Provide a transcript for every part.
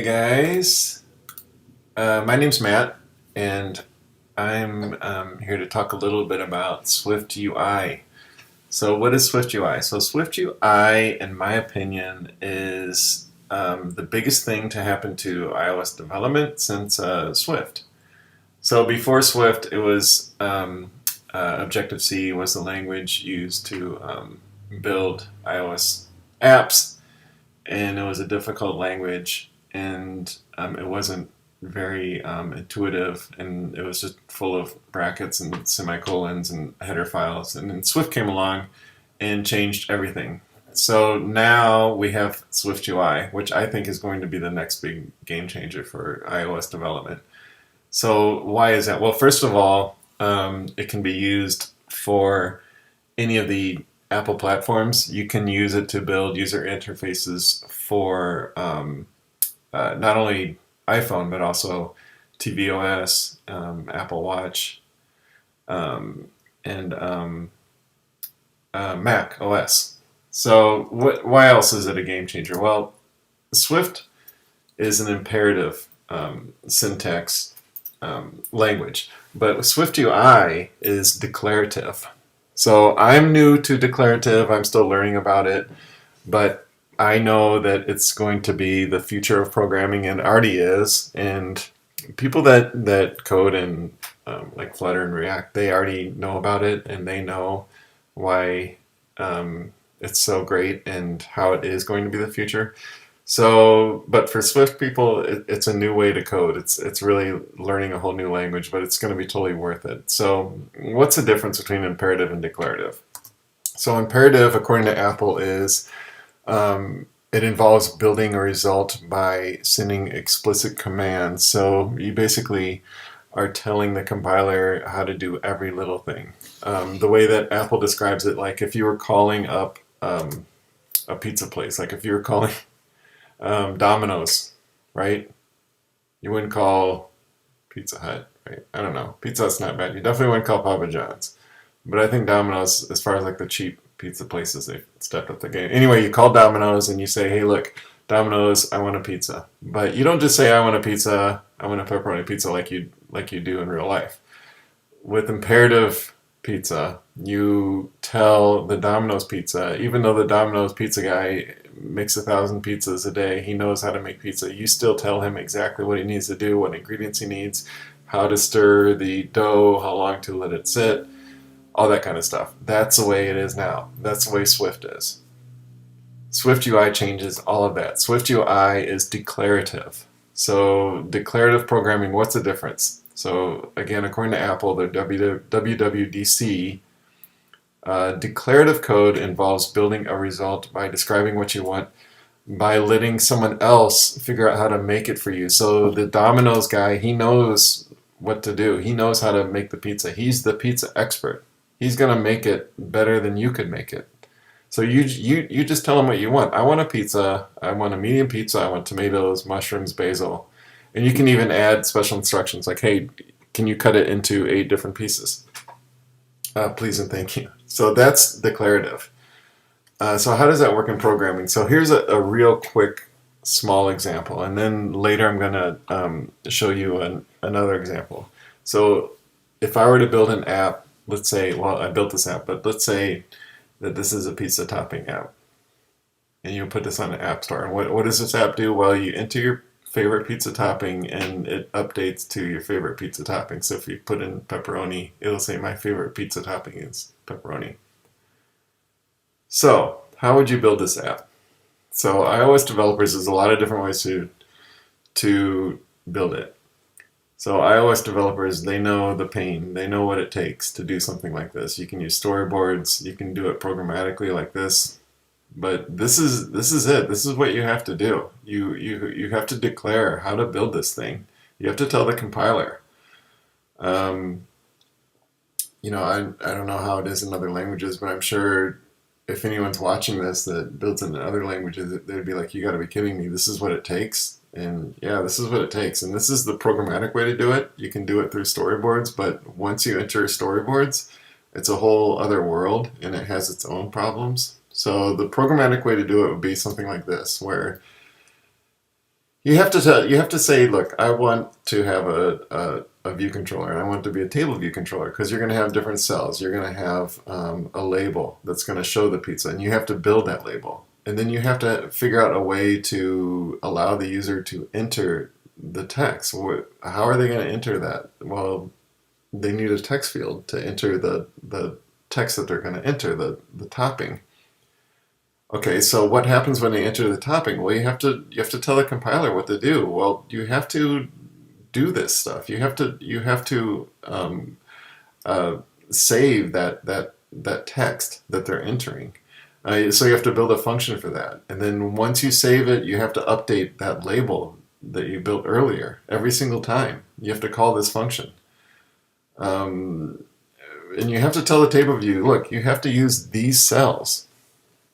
Hey guys, my name's Matt, and I'm here to talk a little bit about SwiftUI. So, what is SwiftUI? So, SwiftUI, in my opinion, is the biggest thing to happen to iOS development since Swift. So, before Swift, it was Objective-C was the language used to build iOS apps, and it was a difficult language, and it wasn't very intuitive, and it was just full of brackets and semicolons and header files. And then Swift came along and changed everything. So now we have SwiftUI, which I think is going to be the next big game changer for iOS development. So why is that? Well, first of all, it can be used for any of the Apple platforms. You can use it to build user interfaces for not only iPhone but also tvOS, Apple Watch, and Mac OS. So why else is it a game changer? Well, Swift is an imperative syntax language, but SwiftUI is declarative. So I'm new to declarative. I'm still learning about it, but I know that it's going to be the future of programming, and already is. And people that code in like Flutter and React, they already know about it, and they know why it's so great and how it is going to be the future. So, but for Swift people, it's a new way to code. It's really learning a whole new language, but it's going to be totally worth it. So, what's the difference between imperative and declarative? So, imperative, according to Apple, is it involves building a result by sending explicit commands. So, you basically are telling the compiler how to do every little thing. The way that Apple describes it, like if you were calling up a pizza place, like if you were calling Domino's, right? You wouldn't call Pizza Hut, right? I don't know. Pizza Hut's not bad. You definitely wouldn't call Papa John's. But I think Domino's, as far as like the cheap pizza places, they've stepped up the game. Anyway, you call Domino's and you say, hey, look, Domino's, I want a pizza. But you don't just say, I want a pizza, I want a pepperoni pizza like you do in real life. With imperative pizza, you tell the Domino's pizza, even though the Domino's pizza guy makes 1,000 pizzas a day, he knows how to make pizza, you still tell him exactly what he needs to do, what ingredients he needs, how to stir the dough, how long to let it sit, all that kind of stuff. That's the way it is now. That's the way Swift is. SwiftUI changes all of that. SwiftUI is declarative. So declarative programming, what's the difference? So again, according to Apple, the WWDC, declarative code involves building a result by describing what you want, by letting someone else figure out how to make it for you. So the Domino's guy, he knows what to do. He knows how to make the pizza. He's the pizza expert. He's going to make it better than you could make it. So you just tell him what you want. I want a pizza. I want a medium pizza. I want tomatoes, mushrooms, basil. And you can even add special instructions like, hey, can you cut it into 8 different pieces? Please and thank you. So that's declarative. So how does that work in programming? So here's a real quick, small example. And then later I'm going to show you another example. So if I were to build an app, let's say, well, I built this app, but let's say that this is a pizza topping app. And you put this on the App Store. And what does this app do? Well, you enter your favorite pizza topping and it updates to your favorite pizza topping. So if you put in pepperoni, it'll say my favorite pizza topping is pepperoni. So how would you build this app? So iOS developers, there's a lot of different ways to build it. So iOS developers, they know the pain. They know what it takes to do something like this. You can use storyboards. You can do it programmatically like this. But this is it. This is what you have to do. You have to declare how to build this thing. You have to tell the compiler. I don't know how it is in other languages, but I'm sure if anyone's watching this that builds in other languages, they'd be like, you got to be kidding me. This is what it takes. And yeah, this is what it takes. And this is the programmatic way to do it. You can do it through storyboards, but once you enter storyboards, it's a whole other world and it has its own problems. So the programmatic way to do it would be something like this, where you have to say, look, I want to have a view controller, and I want it to be a table view controller, because you're going to have different cells. You're going to have a label that's going to show the pizza, and you have to build that label. And then you have to figure out a way to allow the user to enter the text. How are they going to enter that? Well, they need a text field to enter the text that they're going to enter, the topping. Okay, so what happens when they enter the topping? Well, you have to tell the compiler what to do. Well, you have to do this stuff. You have to save that text that they're entering. So you have to build a function for that. And then once you save it, you have to update that label that you built earlier every single time. You have to call this function. And you have to tell the table view, look, you have to use these cells.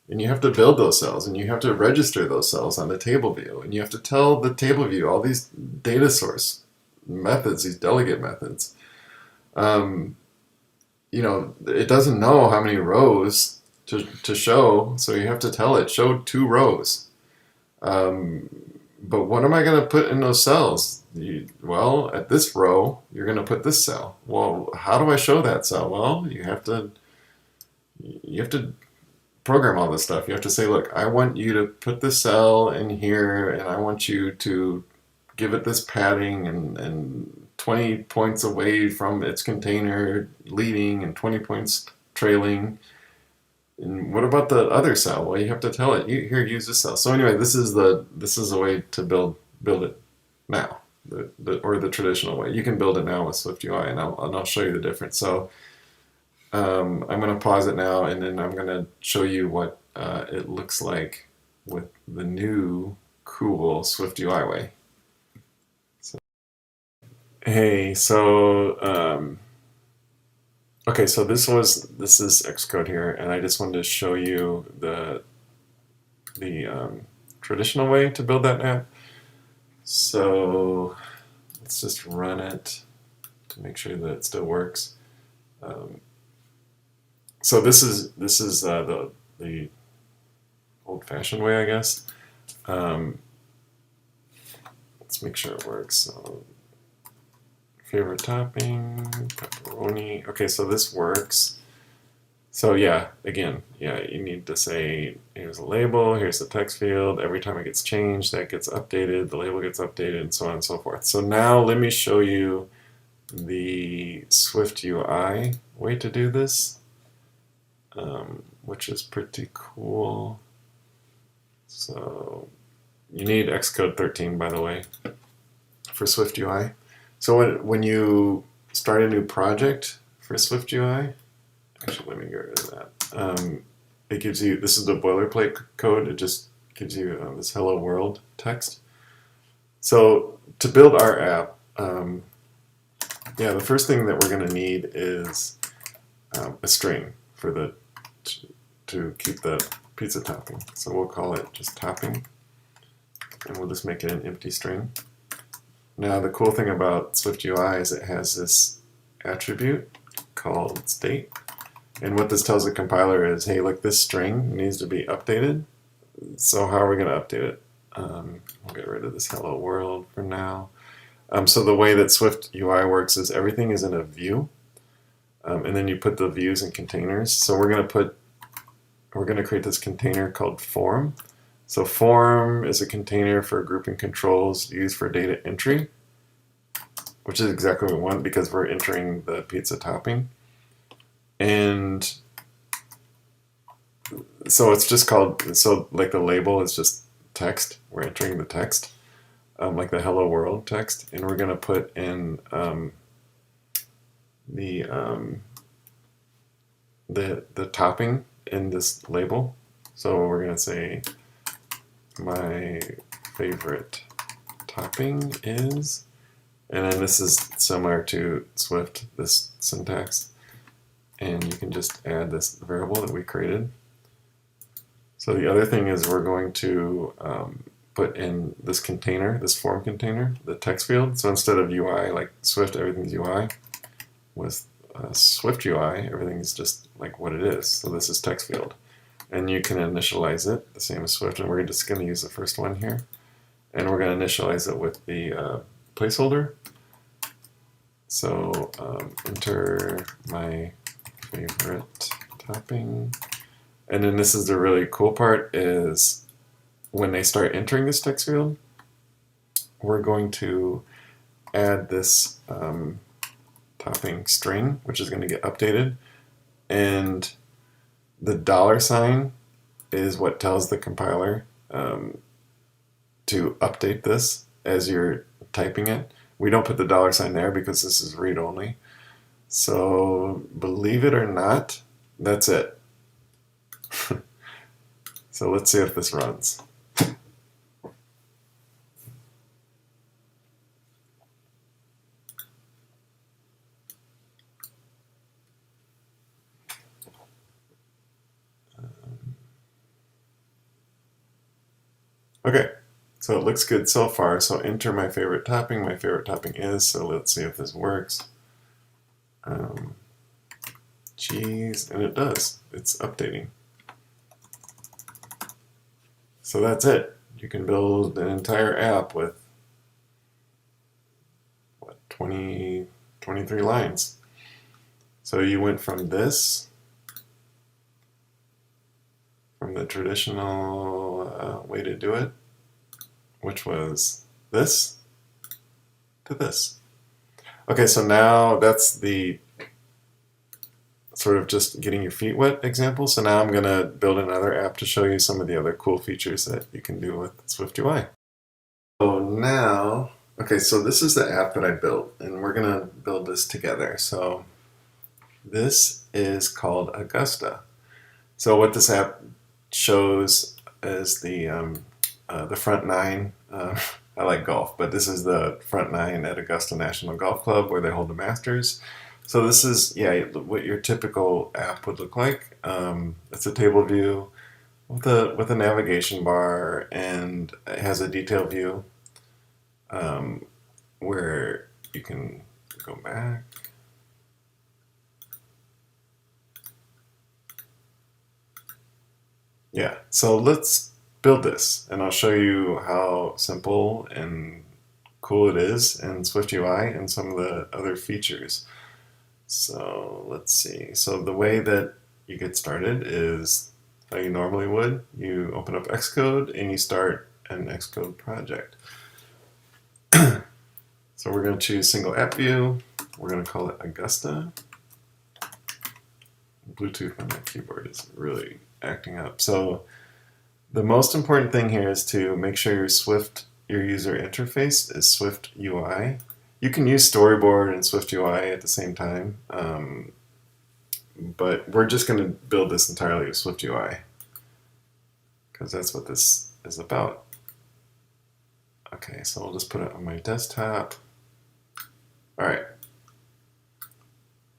And you have to build those cells, and you have to register those cells on the table view. And you have to tell the table view all these data source methods, these delegate methods. It doesn't know how many rows to show, so you have to tell it, show 2 rows. But what am I going to put in those cells? Well, at this row, you're going to put this cell. Well, how do I show that cell? Well, you have to program all this stuff. You have to say, look, I want you to put the cell in here, and I want you to give it this padding and 20 points away from its container leading and 20 points trailing. And what about the other cell? Well, you have to tell it, here, use this cell. So anyway, this is a way to build it now, or the traditional way. You can build it now with SwiftUI, and I'll show you the difference. So I'm going to pause it now, and then I'm going to show you what it looks like with the new cool SwiftUI way. Hey, so okay, so this is Xcode here, and I just wanted to show you the traditional way to build that app. So let's just run it to make sure that it still works. So this is the old-fashioned way, I guess. Let's make sure it works. So, favorite topping, pepperoni. Okay, so this works. So yeah, again, you need to say, here's a label, here's the text field. Every time it gets changed, that gets updated, the label gets updated, and so on and so forth. So now let me show you the SwiftUI way to do this, which is pretty cool. So you need Xcode 13, by the way, for SwiftUI. So when you start a new project for SwiftUI, actually let me get rid of that. It gives you, this is the boilerplate code, it just gives you this hello world text. So to build our app, the first thing that we're going to need is a string for to keep the pizza topping. So we'll call it just topping, and we'll just make it an empty string. Now the cool thing about SwiftUI is it has this attribute called state, and what this tells the compiler is, hey, look, this string needs to be updated. So how are we going to update it? We'll get rid of this hello world for now. So the way that SwiftUI works is everything is in a view, and then you put the views in containers. So we're going to create this container called form. So form is a container for grouping controls used for data entry, which is exactly what we want because we're entering the pizza topping. And so it's just called, so like the label is just text. We're entering the text, like the hello world text, and we're going to put in the topping in this label. So we're going to say my favorite topping is, and then this is similar to Swift, this syntax, and you can just add this variable that we created. So the other thing is we're going to put in this container, this form container, the text field. So instead of UI, like Swift, everything's UI. With SwiftUI, everything's just like what it is. So this is text field. And you can initialize it, the same as Swift, and we're just going to use the first one here. and we're going to initialize it with the placeholder. So enter my favorite topping. And then this is the really cool part, is when they start entering this text field, we're going to add this topping string, which is going to get updated. And the $sign is what tells the compiler to update this as you're typing it. We don't put the $sign there because this is read-only. So believe it or not, that's it. So let's see if this runs. Okay, so it looks good so far. So enter my favorite topping. My favorite topping is, so let's see if this works. Cheese, and it does. It's updating. So that's it. You can build an entire app with, what, 23 lines. So you went from this, from the traditional way to do it, which was this, to this. Okay, so now that's the sort of just getting your feet wet example. So now I'm going to build another app to show you some of the other cool features that you can do with SwiftUI. So now, okay, so this is the app that I built, and we're going to build this together. So this is called Augusta. So what this app shows is the front nine. I like golf, but this is the front nine at Augusta National Golf Club where they hold the Masters. So this is, yeah, what your typical app would look like. It's a table view with a navigation bar, and it has a detail view where you can go back. Yeah, so let's build this, and I'll show you how simple and cool it is in SwiftUI and some of the other features. So let's see. So the way that you get started is how you normally would. You open up Xcode and you start an Xcode project. So we're going to choose single app view. We're going to call it Augusta. Bluetooth on my keyboard is really acting up. So the most important thing here is to make sure your user interface is SwiftUI. You can use Storyboard and SwiftUI at the same time, but we're just going to build this entirely with SwiftUI because that's what this is about. Okay, so I'll just put it on my desktop. All right.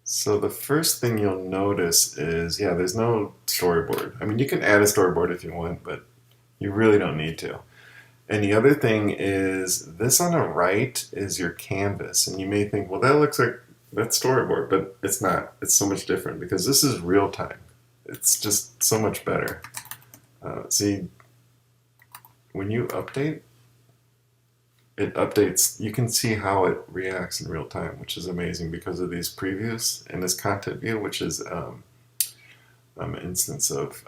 So the first thing you'll notice is, yeah, there's no storyboard. I mean, you can add a storyboard if you want, but you really don't need to. And the other thing is, this on the right is your canvas. And you may think, well, that looks like that's storyboard, but it's not. It's so much different because this is real time. It's just so much better. See, when you update, it updates. You can see how it reacts in real time, which is amazing because of these previews and this content view, which is an instance of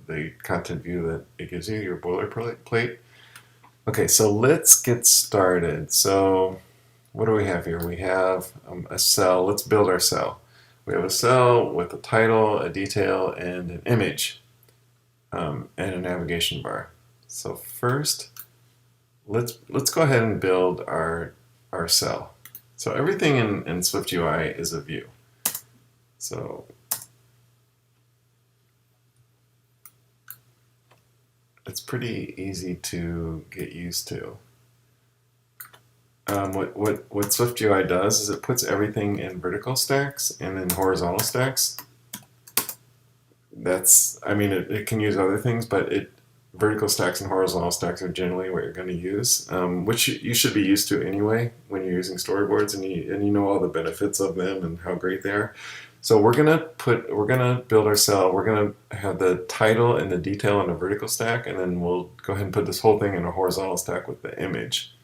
the content view that it gives you, your boilerplate. Okay, so let's get started. So what do we have here? We have a cell. Let's build our cell. We have a cell with a title, a detail, and an image, and a navigation bar. So first, let's go ahead and build our cell. So everything in SwiftUI is a view. So it's pretty easy to get used to. What SwiftUI does is it puts everything in vertical stacks and in horizontal stacks. I mean, it can use other things, but vertical stacks and horizontal stacks are generally what you're going to use, which you should be used to anyway when you're using storyboards and you know all the benefits of them and how great they are. So we're gonna build our cell. We're gonna have the title and the detail in a vertical stack, and then we'll go ahead and put this whole thing in a horizontal stack with the image.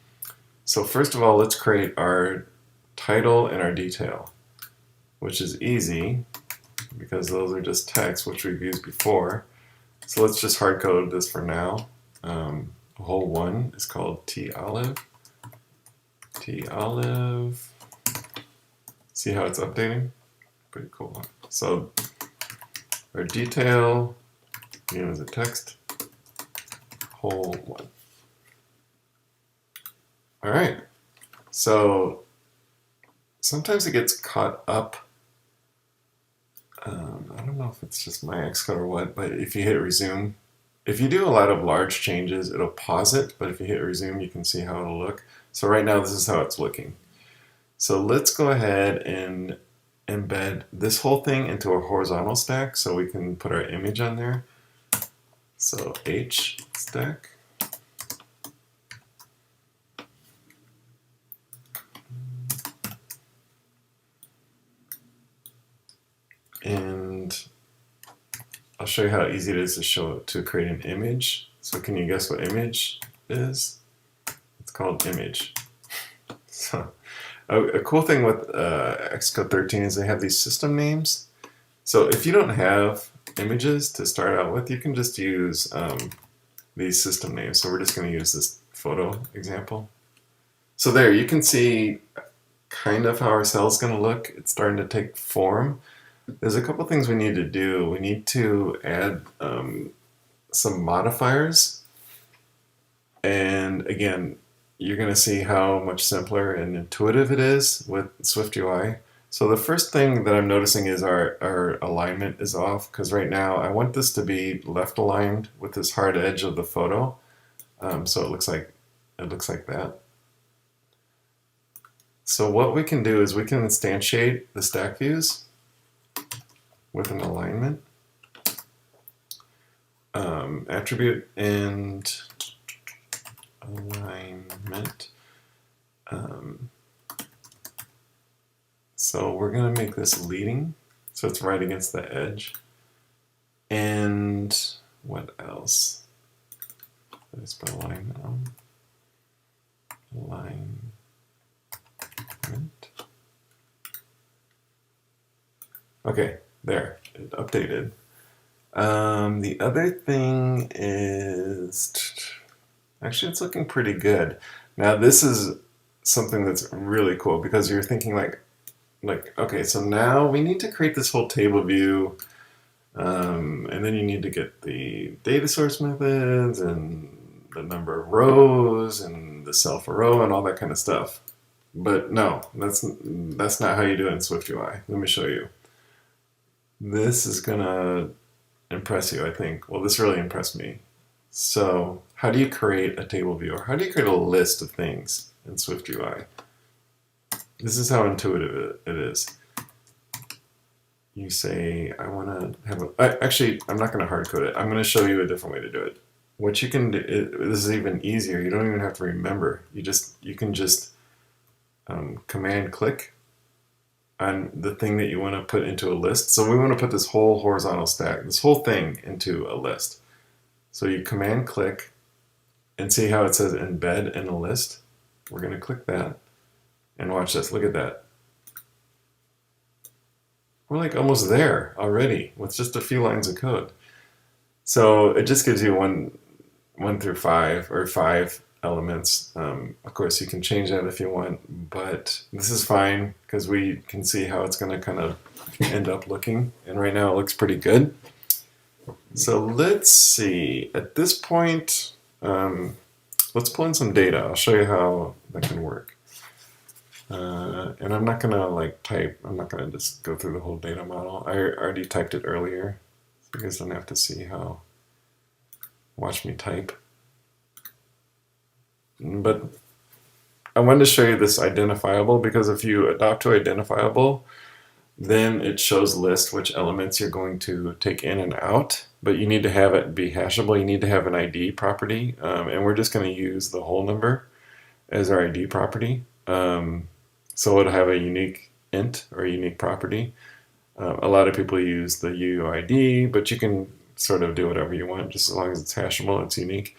So first of all, let's create our title and our detail, which is easy because those are just text, which we've used before. So let's just hard code this for now. Whole one is called t-olive. T-olive. See how it's updating? Pretty cool. So our detail, name is a text, whole one. All right. So sometimes it gets caught up. I don't know if it's just my Xcode or what, but if you hit resume, if you do a lot of large changes, it'll pause it, but if you hit resume, you can see how it'll look. So right now, this is how it's looking. So let's go ahead and embed this whole thing into a horizontal stack so we can put our image on there. So H stack. And I'll show you how easy it is to create an image. So can you guess what image is? It's called image. So a cool thing with Xcode 13 is they have these system names. So if you don't have images to start out with, you can just use these system names. So we're just going to use this photo example. So there, you can see kind of how our cell is going to look. It's starting to take form. There's a couple things we need to do. We need to add some modifiers. And again, you're going to see how much simpler and intuitive it is with SwiftUI. So the first thing that I'm noticing is our alignment is off, because right now I want this to be left aligned with this hard edge of the photo. So it looks like that. So what we can do is we can instantiate the stack views with an alignment attribute and alignment. So we're going to make this leading, so it's right against the edge. And what else? Let's put alignment on. Alignment. Okay, there, it updated. The other thing is, actually it's looking pretty good. Now this is something that's really cool because you're thinking like, okay, so now we need to create this whole table view, and then you need to get the data source methods and the number of rows and the cell for row and all that kind of stuff. But no, that's not how you do it in SwiftUI. Let me show you. This is gonna impress you, I think. Well, this really impressed me. So how do you create a table view, or how do you create a list of things in SwiftUI? This is how intuitive it is. You say, I want to have a... Actually, I'm not going to hard code it. I'm going to show you a different way to do it. What you can do, this is even easier. You don't even have to remember. You can just command click on the thing that you want to put into a list. So we want to put this whole horizontal stack, this whole thing into a list. So you command click and see how it says embed in a list. We're going to click that and watch this. Look at that. We're like almost there already with just a few lines of code. So it just gives you one through five, or five elements. Of course, you can change that if you want, but this is fine because we can see how it's going to kind of end up looking. And right now it looks pretty good. So let's see. At this point, let's pull in some data. I'll show you how that can work. And I'm not gonna I'm not gonna just go through the whole data model. I already typed it earlier. So you guys don't have to see how, watch me type. But I wanted to show you this identifiable, because if you adopt to identifiable, then it shows list which elements you're going to take in and out, but you need to have it be hashable. You need to have an ID property, and we're just going to use the whole number as our ID property. So it'll have a unique int or a unique property. A lot of people use the UUID, but you can sort of do whatever you want, just as long as it's hashable, it's unique.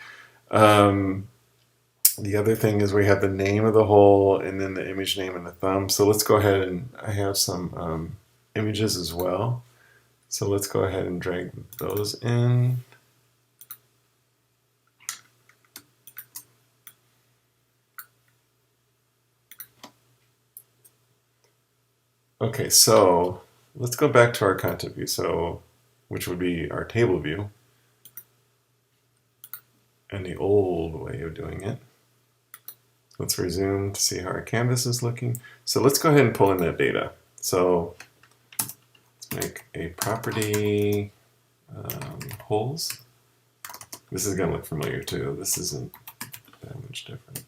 The other thing is we have the name of the hole and then the image name and the thumb. So let's go ahead and I have some images as well. So let's go ahead and drag those in. Okay, so let's go back to our content view, so which would be our table view and the old way of doing it. Let's resume to see how our canvas is looking. So let's go ahead and pull in that data. So let's make a property holes. This is going to look familiar too. This isn't that much different.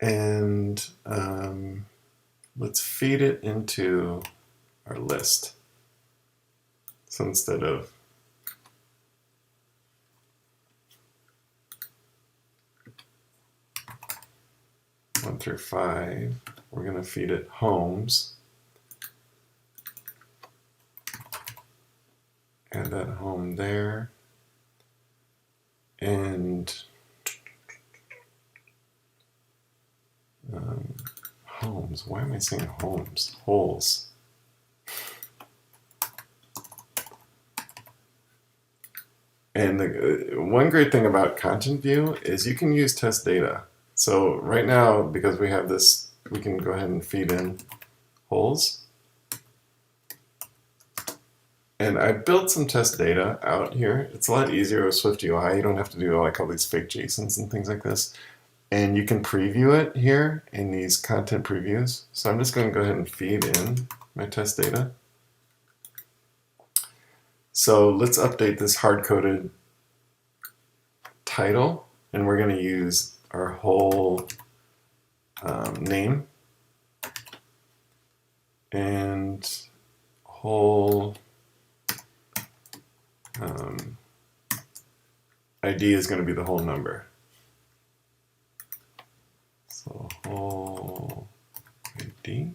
And let's feed it into our list. So instead of one through 5, we're going to feed it homes. Add that home there. And homes. Why am I saying homes? Holes. And the one great thing about content view is you can use test data. So right now, because we have this, we can go ahead and feed in holes. And I built some test data out here. It's a lot easier with SwiftUI. You don't have to do like all these fake JSONs and things like this. And you can preview it here in these content previews. So I'm just going to go ahead and feed in my test data. So let's update this hard-coded title, and we're going to use our whole name and whole ID is going to be the whole number. So whole ID.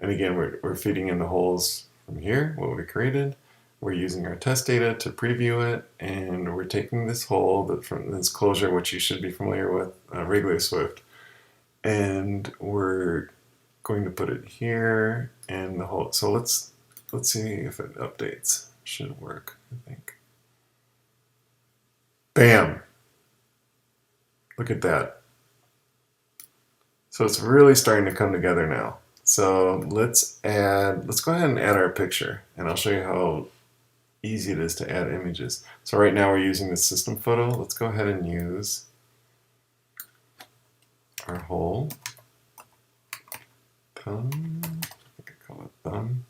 And again, we're feeding in the holes from here, what we created. We're using our test data to preview it, and we're taking this hole from this closure, which you should be familiar with, regular Swift, and we're going to put it here and the hole. So let's see if it updates. Should work, I think. Bam! Look at that. So it's really starting to come together now. So let's go ahead and add our picture, and I'll show you how easy it is to add images. So right now we're using the system photo. Let's go ahead and use our whole thumb. I think I call it thumb.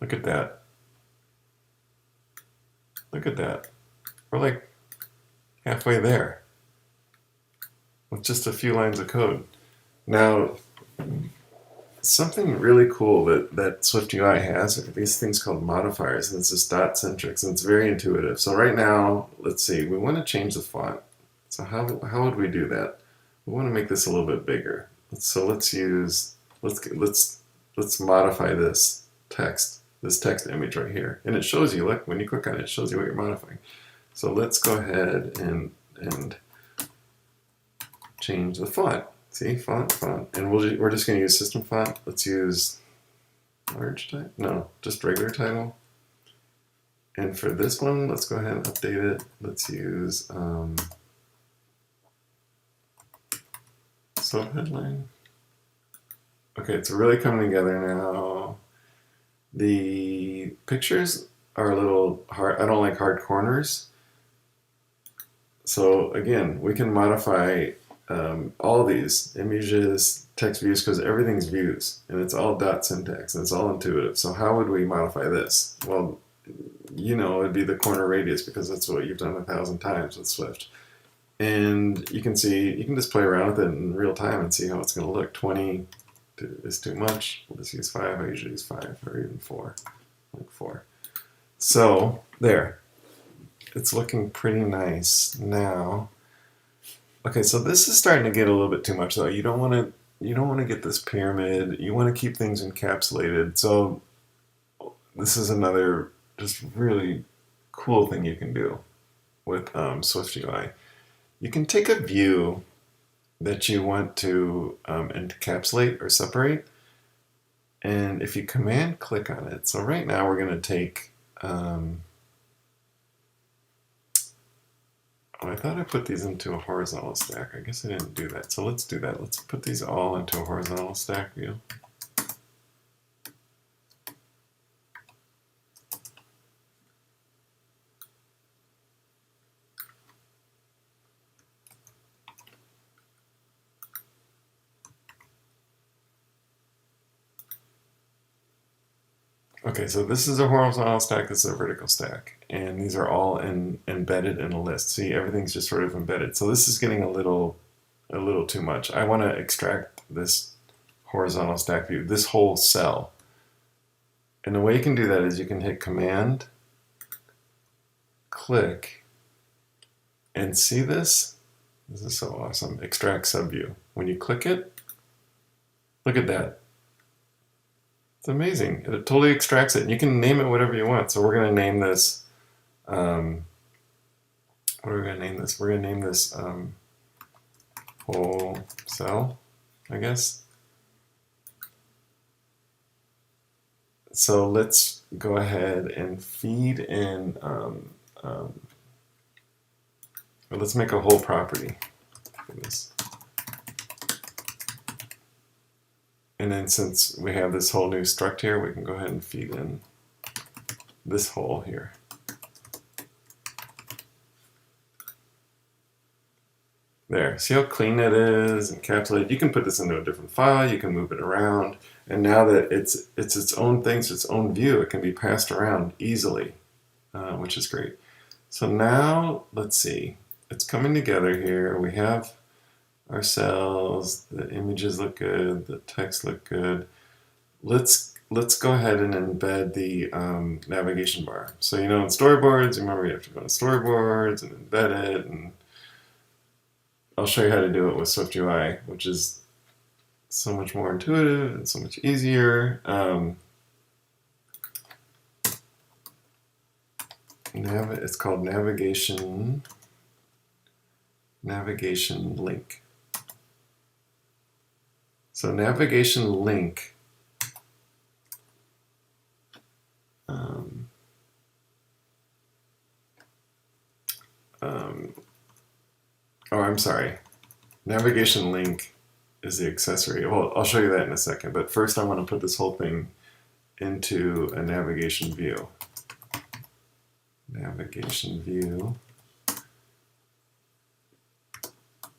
Look at that. Look at that. We're like halfway there with just a few lines of code. Now, something really cool that SwiftUI has are these things called modifiers, and it's just dot-centric, and it's very intuitive. So right now, let's see, we want to change the font. So how would we do that? We want to make this a little bit bigger. So let's modify this text image right here, and it shows you. Look, when you click on it, it shows you what you're modifying. So let's go ahead and change the font. See, font, and we're just going to use system font. Let's use large type. No, just regular title. And for this one, let's go ahead and update it. Let's use subheadline. Okay, it's really coming together now. The pictures are a little hard. I don't like hard corners. So again, we can modify all these images, text views, because everything's views, and it's all dot syntax, and it's all intuitive. So how would we modify this? Well, you know, it'd be the corner radius, because that's what you've done 1,000 times with Swift. And you can see, you can just play around with it in real time and see how it's going to look. 20 is too much. We'll just use 5. I usually use 5, or even 4, like 4. So there, it's looking pretty nice now. Okay, so this is starting to get a little bit too much, though. You don't want to you don't want to get this pyramid. You want to keep things encapsulated. So this is another just really cool thing you can do with SwiftUI. You can take a view that you want to encapsulate or separate, and if you command click on it, so right now we're going to take, oh, I thought I put these into a horizontal stack. I guess I didn't do that. So let's do that. Let's put these all into a horizontal stack view. Okay, so this is a horizontal stack, this is a vertical stack, and these are all embedded in a list. See, everything's just sort of embedded. So this is getting a little too much. I want to extract this horizontal stack view, this whole cell. And the way you can do that is you can hit Command, click, and see this? This is so awesome. Extract subview. When you click it, look at that. It's amazing. It totally extracts it. And you can name it whatever you want. So we're going to name this, what are we going to name this? We're going to name this whole cell, I guess. So let's go ahead and feed in, let's make a whole property for this. And then since we have this whole new struct here, we can go ahead and feed in this whole here. There, see how clean it is, encapsulated. You can put this into a different file, you can move it around, and now that it's its own thing, it's its own view, it can be passed around easily, which is great. So now, let's see, it's coming together here. We have our cells, the images look good, the text look good. Let's go ahead and embed the navigation bar. So in storyboards, remember you have to go to storyboards and embed it, and I'll show you how to do it with SwiftUI, which is so much more intuitive and so much easier. It's called navigation link. So navigation link I'm sorry. Navigation link is the accessory. Well, I'll show you that in a second, but first I want to put this whole thing into a navigation view. Navigation view.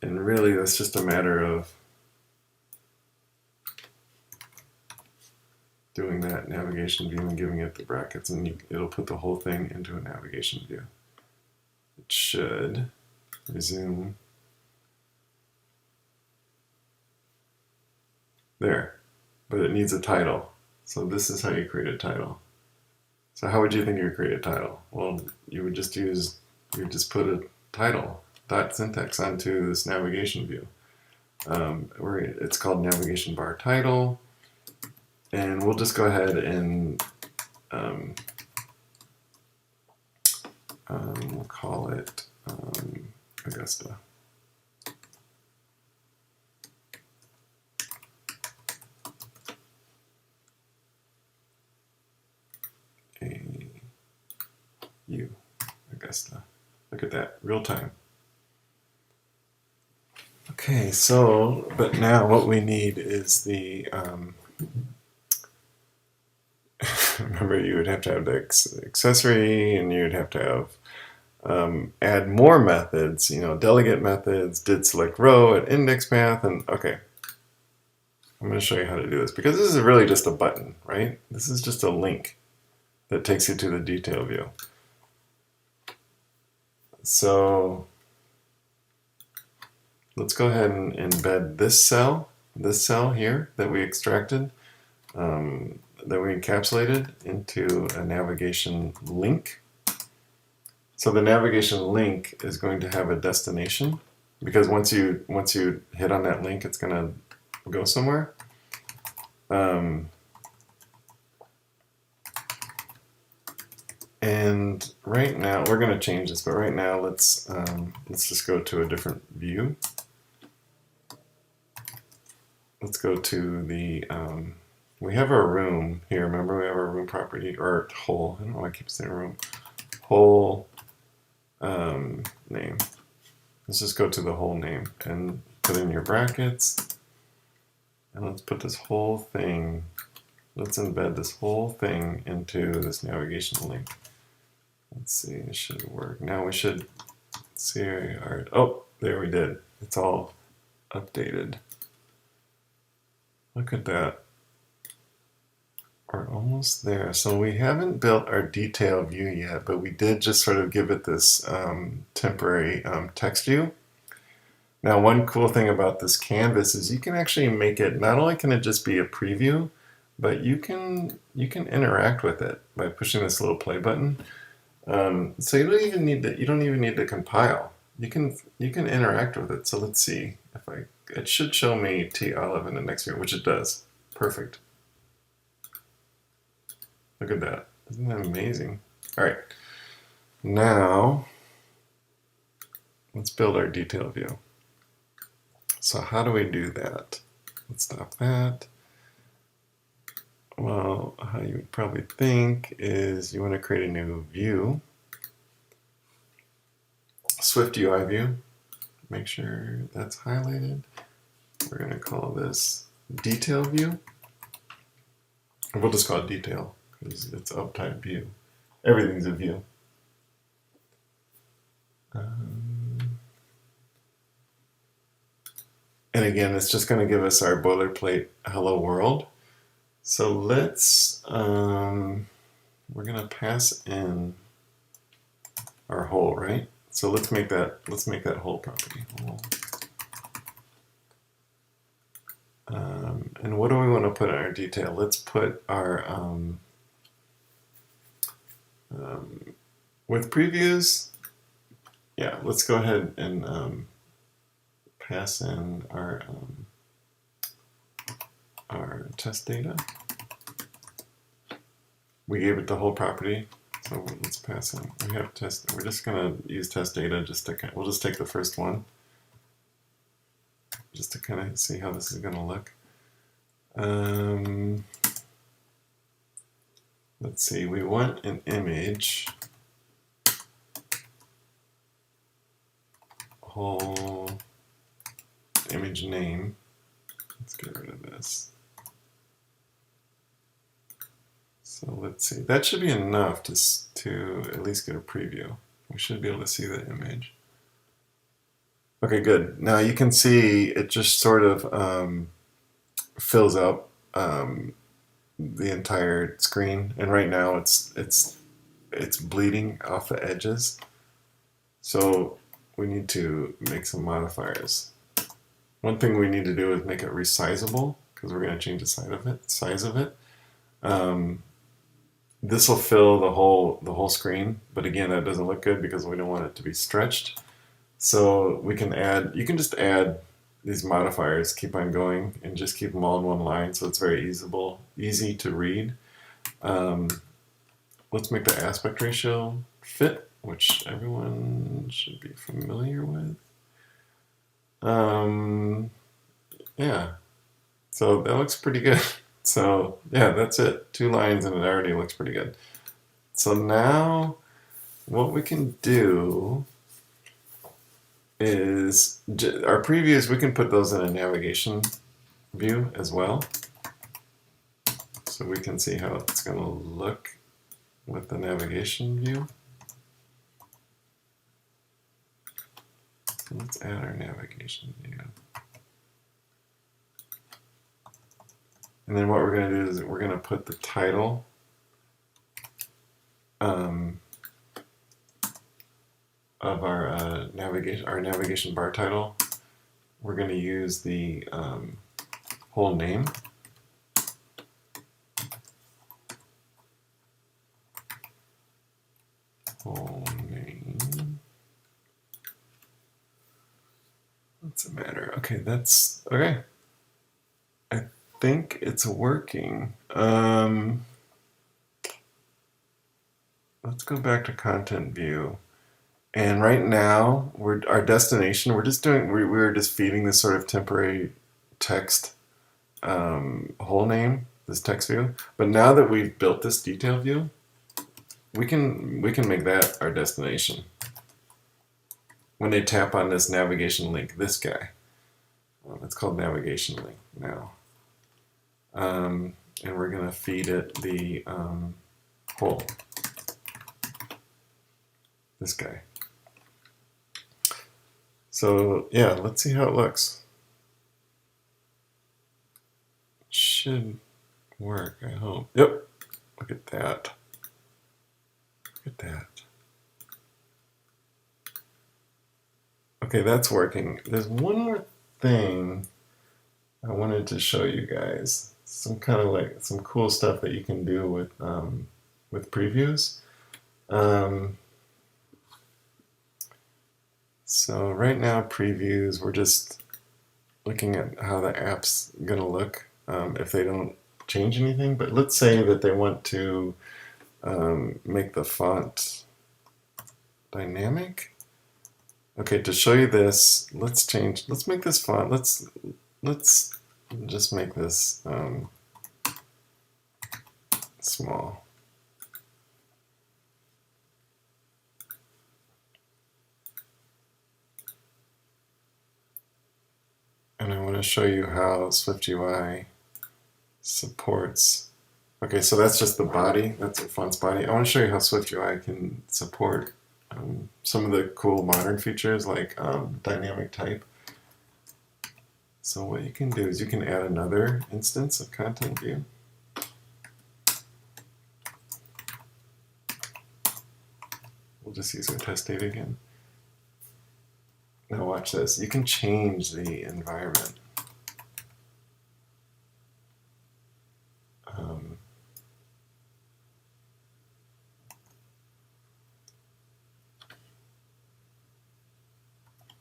And really, that's just a matter of doing that navigation view and giving it the brackets, and it'll put the whole thing into a navigation view. It should resume. There, but it needs a title. So this is how you create a title. So how would you think you would create a title? Well, you would just put a title dot syntax onto this navigation view. It's called navigation bar title, and we'll just go ahead and we'll call it Augusta. Augusta. Look at that, real time. Okay, so, but now what we need is the, remember you would have to have the accessory, and you'd have to have, add more methods, delegate methods, did select row at index path, and okay. I'm going to show you how to do this, because this is really just a button, right? This is just a link that takes you to the detail view. So let's go ahead and embed this cell here that we extracted, that we encapsulated into a navigation link. So the navigation link is going to have a destination, because once you hit on that link, it's going to go somewhere. And right now we're going to change this, but right now let's just go to a different view. Let's go to the we have our room here. Remember, we have our room property or whole. I don't know why I keep saying room. Whole name. Let's just go to the whole name and put in your brackets. And let's put this whole thing. Let's embed this whole thing into this navigation link. Let's see, it should work. Now we should see our, oh, there we did. It's all updated. Look at that. We're almost there. So we haven't built our detail view yet, but we did just sort of give it this temporary text view. Now, one cool thing about this canvas is you can actually make it, not only can it just be a preview, but you can interact with it by pushing this little play button. So you don't even need to compile. You can interact with it. So let's see if it should show me T Olive in the next view, which it does. Perfect. Look at that. Isn't that amazing? All right. Now let's build our detail view. So how do we do that? Let's stop that. Well, how you would probably think is you want to create a new view. SwiftUI view. Make sure that's highlighted. We're going to call this detail view. We'll just call it detail because it's of type view. Everything's a view. And again, it's just going to give us our boilerplate hello world. So let's, we're going to pass in our whole, right? So let's make that whole property. And what do we want to put in our detail? Let's put our, with previews, yeah, let's go ahead and pass in our test data. We gave it the whole property, so let's pass in. We have test. We're just gonna use test data just to. We'll just take the first one, just to kind of see how this is gonna look. Let's see. We want an image. Whole image name. Let's get rid of this. So let's see. That should be enough to at least get a preview. We should be able to see the image. Okay, good. Now you can see it just sort of fills up the entire screen, and right now it's bleeding off the edges. So we need to make some modifiers. One thing we need to do is make it resizable because we're going to change the size of it. This will fill the whole screen, but again, that doesn't look good because we don't want it to be stretched. So we can you can just add these modifiers, keep on going, and just keep them all in one line, so it's very easy to read. Let's make the aspect ratio fit, which everyone should be familiar with. Yeah, so that looks pretty good. So yeah, that's it. 2 lines and it already looks pretty good. So now what we can do is our previews, we can put those in a navigation view as well. So we can see how it's going to look with the navigation view. So let's add our navigation view. And then what we're going to do is we're going to put the title of our navigation bar title. We're going to use the whole name. Whole name. What's the matter? Okay, that's okay. think it's working. Let's go back to content view. And right now, our destination, we're just feeding this sort of temporary text whole name, this text view. But now that we've built this detail view, we can make that our destination. When they tap on this navigation link, this guy, it's called navigation link now. And we're going to feed it the whole, this guy. So yeah, let's see how it looks. Should work, I hope. Yep, look at that. Look at that. Okay, that's working. There's one more thing I wanted to show you guys. Some kind of like some cool stuff that you can do with previews. So right now previews, we're just looking at how the app's gonna look if they don't change anything. But let's say that they want to make the font dynamic. Okay, to show you this, let's make this font. Let's just make this small. And I want to show you how SwiftUI supports. Okay, so that's just the body. That's the font's body. I want to show you how SwiftUI can support some of the cool modern features like dynamic type. So what you can do is you can add another instance of content view. We'll just use our test data again. Now watch this. You can change the environment.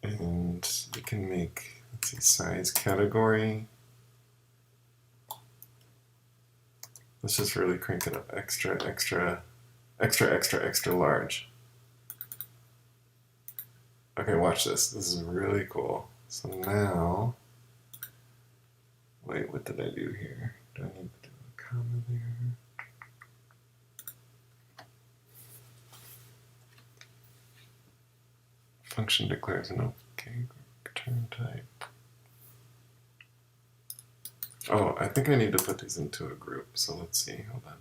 And you can make, let's see, size category. Let's just really crank it up extra large. Okay, watch this. This is really cool. So now, wait, what did I do here? Do I need to do a comma there? Function declares an OK return type. Oh, I think I need to put these into a group. So let's see. Hold on.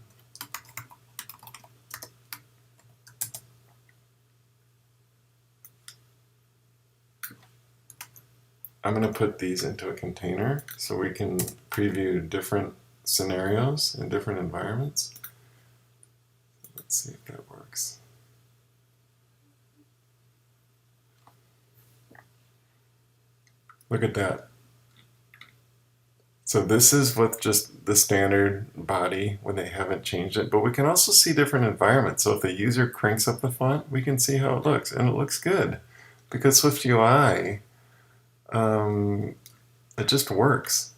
I'm going to put these into a container so we can preview different scenarios in different environments. Let's see if that works. Look at that. So this is with just the standard body when they haven't changed it, but we can also see different environments. So if the user cranks up the font, we can see how it looks, and it looks good because SwiftUI, it just works.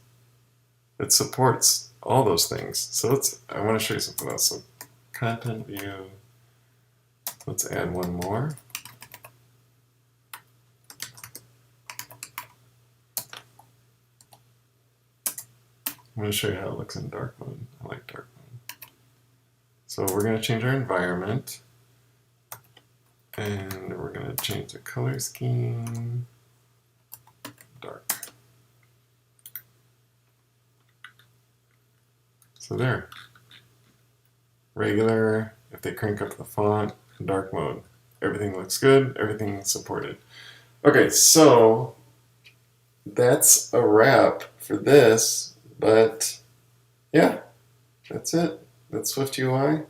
It supports all those things. So I want to show you something else. So content view, let's add one more. I'm going to show you how it looks in dark mode. I like dark mode. So we're going to change our environment, and we're going to change the color scheme, dark. So there. Regular, if they crank up the font, dark mode. Everything looks good, everything's supported. Okay, so that's a wrap for this. But yeah, that's it. That's SwiftUI.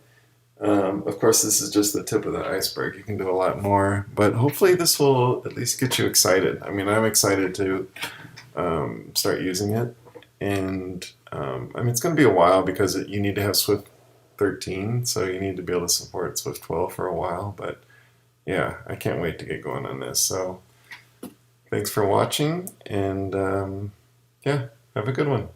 Of course, this is just the tip of the iceberg. You can do a lot more, but hopefully this will at least get you excited. I mean, I'm excited to start using it. And I mean, it's going to be a while because you need to have Swift 13, so you need to be able to support Swift 12 for a while. But yeah, I can't wait to get going on this. So thanks for watching, and yeah, have a good one.